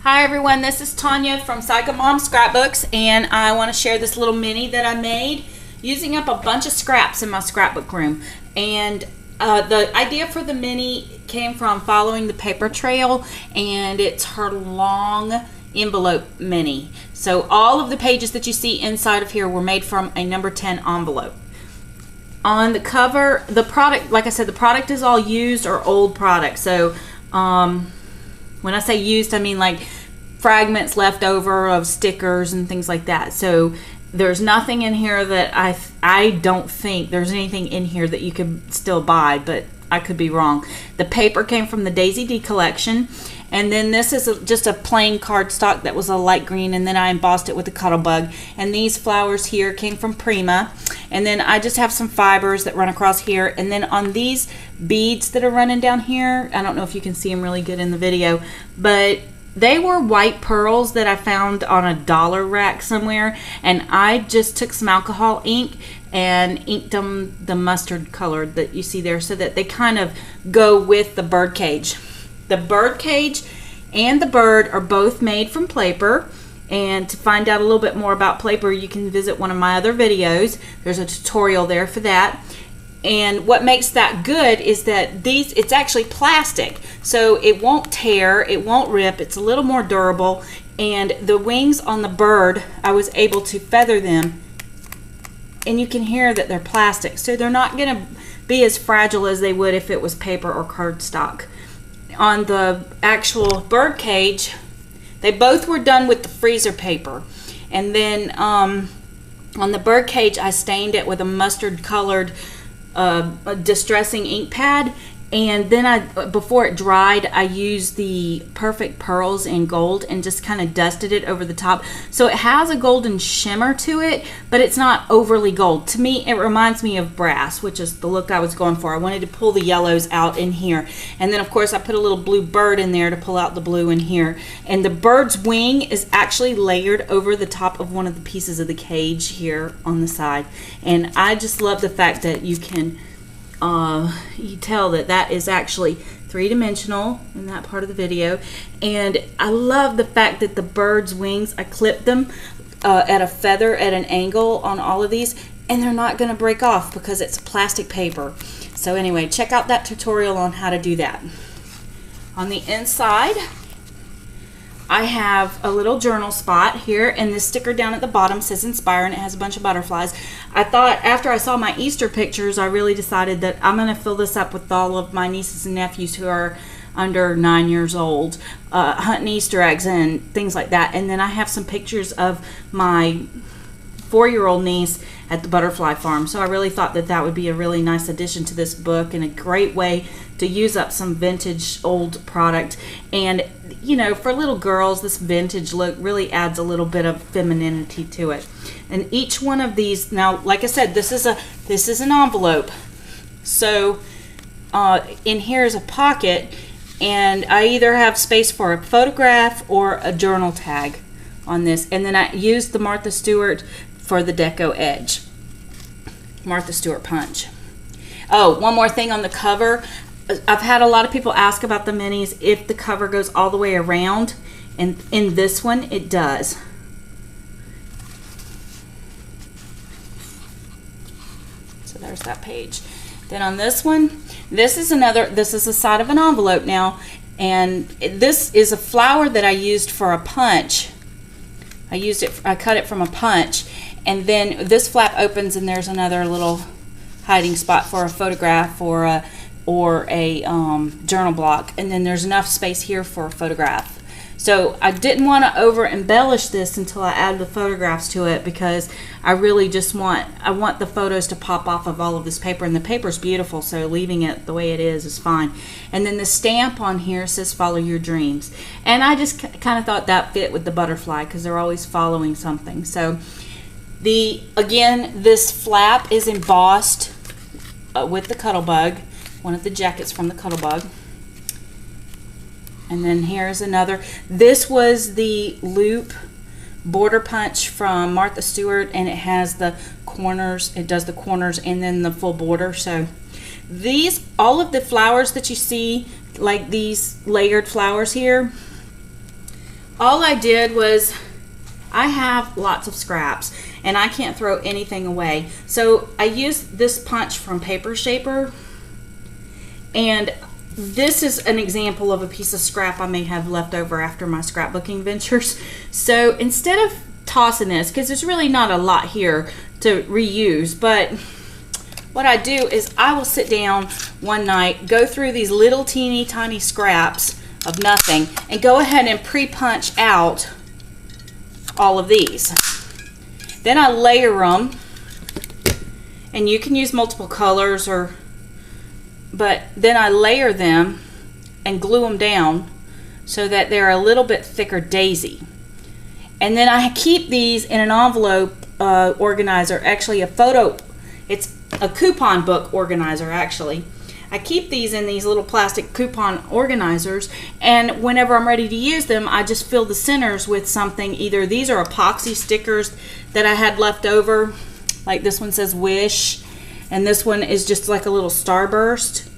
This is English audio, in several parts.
Hi everyone, this is Tanya from Psycho Mom Scrapbooks, and I want to share this little mini that I made using up a bunch of scraps in my scrapbook room. And the idea for the mini came from following the paper trail, and it's her long envelope mini. So all of the pages that you see inside of here were made from a number 10 envelope. On the cover, the product, like I said, the product is all used or old product. So when I say used, I mean like fragments left over of stickers and things like that. So there's nothing in here that I don't think there's anything in here that you could still buy, but I could be wrong. The paper came from the Daisy D collection, and then this is just a plain cardstock that was a light green, and then I embossed it with a Cuttlebug. And these flowers here came from Prima, and then I just have some fibers that run across here. And then on these beads that are running down here, I don't know if you can see them really good in the video, but they were white pearls that I found on a dollar rack somewhere, and I just took some alcohol ink and inked them the mustard color that you see there, so that they kind of go with the bird cage. The bird cage and the bird are both made from paper, and to find out a little bit more about paper, you can visit one of my other videos. There's a tutorial there for that. And what makes that good is that it's actually plastic, so it won't tear, it won't rip, it's a little more durable. And the wings on the bird, I was able to feather them, and you can hear that they're plastic, so they're not going to be as fragile as they would if it was paper or cardstock. On the actual bird cage, they both were done with the freezer paper, and then on the bird cage I stained it with a mustard colored a distressing ink pad, and then before it dried, I used the Perfect Pearls in gold and just kind of dusted it over the top. So it has a golden shimmer to it, but it's not overly gold. To me, it reminds me of brass, which is the look I was going for. I wanted to pull the yellows out in here. And then, of course, I put a little blue bird in there to pull out the blue in here. And the bird's wing is actually layered over the top of one of the pieces of the cage here on the side. And I just love the fact that you can you tell that is actually three-dimensional in that part of the video. And I love the fact that the bird's wings, I clipped them at a feather at an angle on all of these, and they're not going to break off because it's plastic paper. So anyway, check out that tutorial on how to do that. On the inside, I have a little journal spot here, and this sticker down at the bottom says Inspire, and it has a bunch of butterflies. I thought after I saw my Easter pictures, I really decided that I'm going to fill this up with all of my nieces and nephews who are under 9 years old, hunting Easter eggs and things like that. And then I have some pictures of my 4-year-old niece at the butterfly farm. So I really thought that that would be a really nice addition to this book, and a great way to use up some vintage old product. And you know, for little girls, this vintage look really adds a little bit of femininity to it. And each one of these, now like I said, this is an envelope. So in here is a pocket, and I either have space for a photograph or a journal tag on this. And then I used the Martha Stewart for the deco edge. Martha Stewart punch. Oh, one more thing on the cover. I've had a lot of people ask about the minis if the cover goes all the way around, and in this one it does. So there's that page. Then on this one, this is the side of an envelope now, and this is a flower that I used for a punch. I cut it from a punch, and then this flap opens, and there's another little hiding spot for a photograph or a journal block, and then there's enough space here for a photograph. So I didn't want to over embellish this until I add the photographs to it, because I really just want the photos to pop off of all of this paper, and the paper's beautiful, so leaving it the way it is fine. And then the stamp on here says follow your dreams, and I just kind of thought that fit with the butterfly because they're always following something. So again, this flap is embossed with the Cuttlebug, one of the jackets from the Cuttlebug. And then here's another. This was the loop border punch from Martha Stewart, and it has the corners. It does the corners and then the full border. So all of the flowers that you see, like these layered flowers here, all I did was, I have lots of scraps and I can't throw anything away. So I used this punch from Paper Shaper, and this is an example of a piece of scrap I may have left over after my scrapbooking ventures. So instead of tossing this, because there's really not a lot here to reuse, but what I do is I will sit down one night, go through these little teeny tiny scraps of nothing, and go ahead and pre-punch out all of these. Then I layer them, and you can use multiple colors, but then I layer them and glue them down so that they're a little bit thicker daisy. And then I keep these in an envelope organizer, actually it's a coupon book organizer actually. I keep these in these little plastic coupon organizers, and whenever I'm ready to use them, I just fill the centers with something. Either these are epoxy stickers that I had left over, like this one says Wish, and this one is just like a little starburst.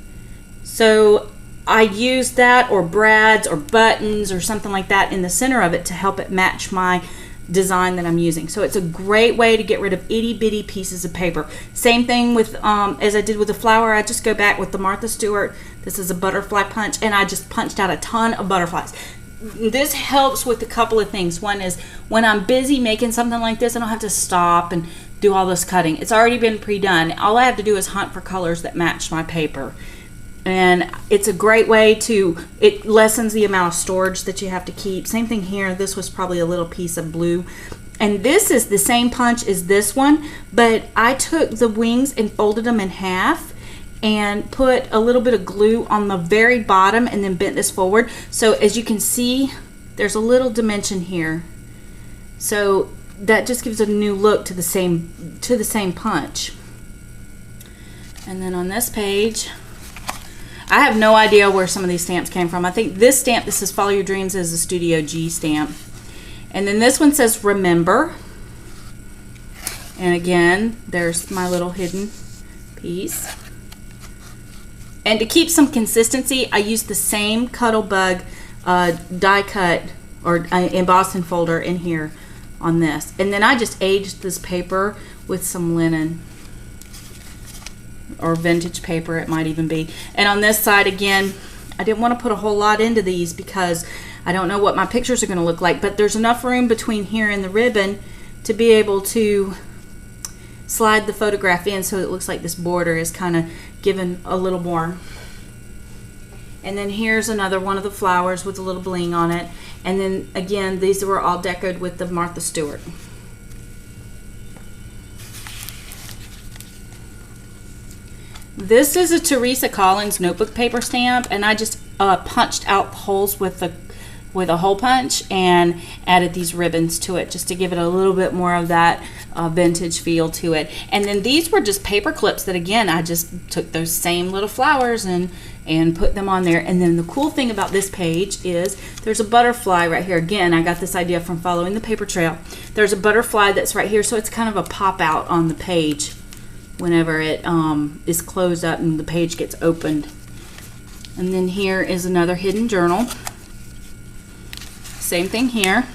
So I use that, or brads or buttons or something like that in the center of it to help it match my design that I'm using. So it's a great way to get rid of itty bitty pieces of paper. Same thing with as I did with the flower. I just go back with the Martha Stewart. This is a butterfly punch, and I just punched out a ton of butterflies. This helps with a couple of things. One is when I'm busy making something like this, I don't have to stop and do all this cutting. It's already been pre-done. All I have to do is hunt for colors that match my paper. And it's a great way to, it lessens the amount of storage that you have to keep. Same thing here. This was probably a little piece of blue. And this is the same punch as this one, but I took the wings and folded them in half and put a little bit of glue on the very bottom and then bent this forward. So as you can see, there's a little dimension here. So that just gives a new look to the same punch. And then on this page, I have no idea where some of these stamps came from. I think this stamp, this says Follow Your Dreams, is a Studio G stamp. And then this one says Remember. And again, there's my little hidden piece. And to keep some consistency, I used the same Cuttlebug die cut or embossing folder in here on this. And then I just aged this paper with some linen, or vintage paper it might even be. And on this side again, I didn't want to put a whole lot into these because I don't know what my pictures are going to look like, but there's enough room between here and the ribbon to be able to slide the photograph in so it looks like this border is kind of given a little more. And then here's another one of the flowers with a little bling on it. And then again, these were all decorated with the Martha Stewart. This is a Teresa Collins notebook paper stamp, and I just punched out holes with a hole punch and added these ribbons to it just to give it a little bit more of that vintage feel to it. And then these were just paper clips that, again, I just took those same little flowers and put them on there. And then the cool thing about this page is there's a butterfly right here. Again, I got this idea from following the paper trail. There's a butterfly that's right here, so it's kind of a pop out on the page whenever it is closed up and the page gets opened. And then here is another hidden journal. Same thing here.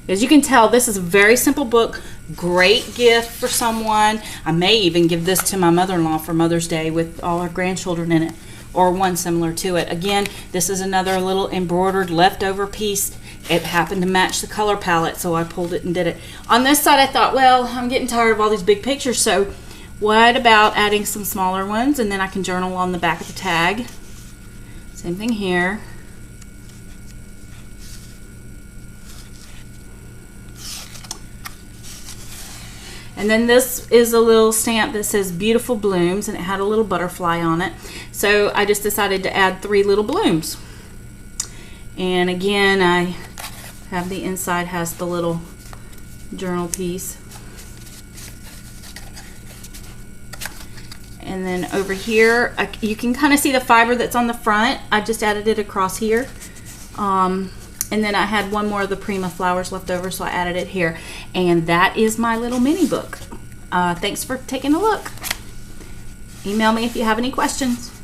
As you can tell, this is a very simple book, great gift for someone. I may even give this to my mother-in-law for Mother's Day with all her grandchildren in it, or one similar to it. Again, this is another little embroidered leftover piece. It happened to match the color palette, so I pulled it and did it. On this side, I thought, well, I'm getting tired of all these big pictures, so what about adding some smaller ones, and then I can journal on the back of the tag. Same thing here. And then this is a little stamp that says Beautiful Blooms, and it had a little butterfly on it. So I just decided to add 3 little blooms. And again, I have the inside has the little journal piece. And then over here, you can kind of see the fiber that's on the front. I just added it across here. And then I had one more of the Prima flowers left over, so I added it here. And that is my little mini book. Thanks for taking a look. Email me if you have any questions.